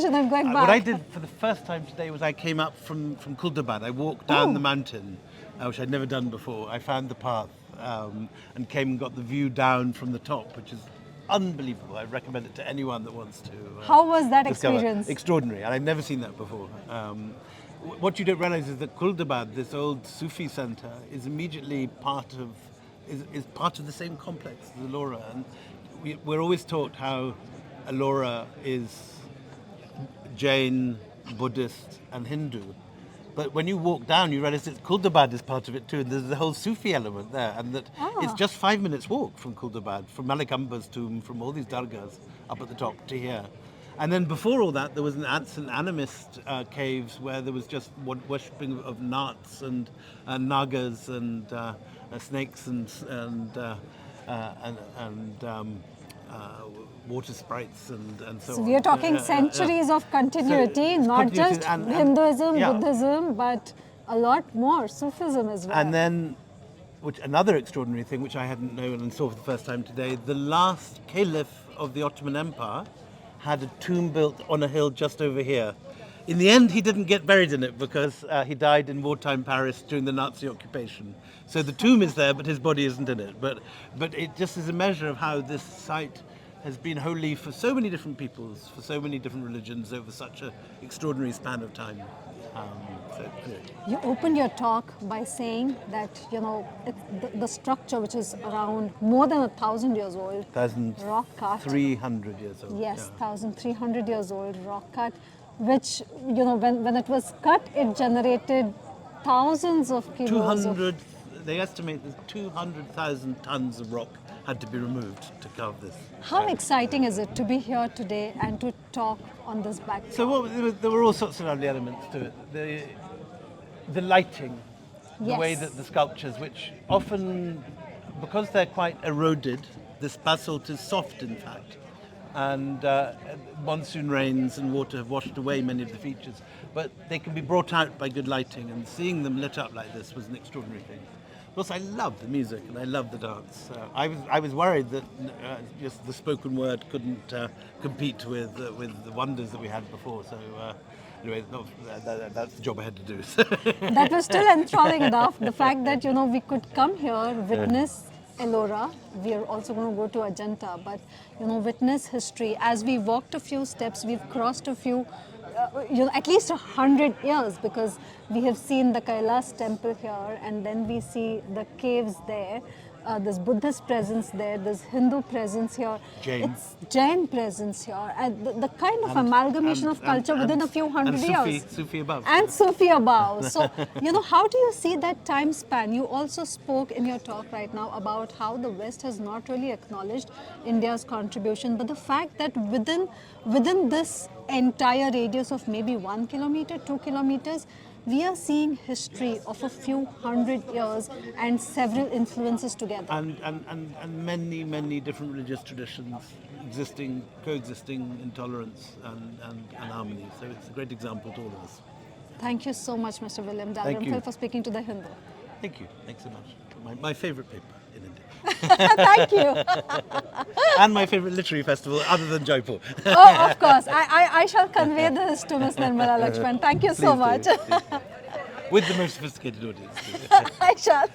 decision of going back? What I did for the first time today was I came up from Kuldabad. I walked down the mountain, which I'd never done before. I found the path and came and got the view down from the top, which is unbelievable. I recommend it to anyone that wants to. How was that discover. experience? Extraordinary, and I've never seen that before. What you don't realize is that Kuldabad, this old Sufi center, is immediately part of the same complex as Ellora, and we're always taught how Ellora is Jain, Buddhist, and Hindu. But when you walk down, you realize that Kuldabad is part of it too, and there's the whole Sufi element there, and that it's just 5 minutes walk from Kuldabad, from Malik Ambar's tomb, from all these dargahs up at the top to here. And then before all that, there was an ants and animist caves where there was just worshipping of gnats and nagas and snakes and water sprites and so on. So we are talking centuries of continuity, So not continuity just and Hinduism, Buddhism, but a lot more Sufism as well. And then, another extraordinary thing which I hadn't known and saw for the first time today, the last caliph of the Ottoman Empire had a tomb built on a hill just over here. In the end, he didn't get buried in it because he died in wartime Paris during the Nazi occupation. So the tomb is there, but his body isn't in it. But it just is a measure of how this site has been holy for so many different peoples, for so many different religions over such an extraordinary span of time. Anyway. You opened your talk by saying that, the structure, which is around more than 1,000 years old, rock cut. 300 years old. Yes, 1,300 years old, rock cut, which, when it was cut, it generated thousands of kilos. They estimate that 200,000 tons of rock had to be removed to carve this. How exciting is it to be here today and to talk on this backdrop? So there were all sorts of lovely elements to it. The lighting, the way that the sculptures, which often, because they're quite eroded, this basalt is soft in fact, and monsoon rains and water have washed away many of the features, but they can be brought out by good lighting, and seeing them lit up like this was an extraordinary thing. Plus, I love the music and I love the dance. I was worried that just the spoken word couldn't compete with the wonders that we had before. So anyway, that's the job I had to do. That was still enthralling enough. The fact that we could come here, witness Ellora. We are also going to go to Ajanta, but witness history. As we walked a few steps, we've crossed a few. At least 100 years, because we have seen the Kailash temple here, and then we see the caves there. There's Buddhist presence there, there's Hindu presence here, it's Jain presence here, and the kind of amalgamation of culture within a few hundred years. Sufi above. And Sufi above. So, how do you see that time span? You also spoke in your talk right now about how the West has not really acknowledged India's contribution, but the fact that within this entire radius of maybe 1 kilometer, 2 kilometers, we are seeing history of a few hundred years and several influences together. And many different religious traditions coexisting in tolerance and harmony. So it's a great example to all of us. Thank you so much, Mr. William Dalrymple, for speaking to The Hindu. Thank you. Thanks so much. My favorite paper in India. Thank you. And my favorite literary festival, other than Jaipur. Oh, of course. I shall convey this to Ms. Nirmala Lakshman. Thank you so much. With the most sophisticated audience. I shall.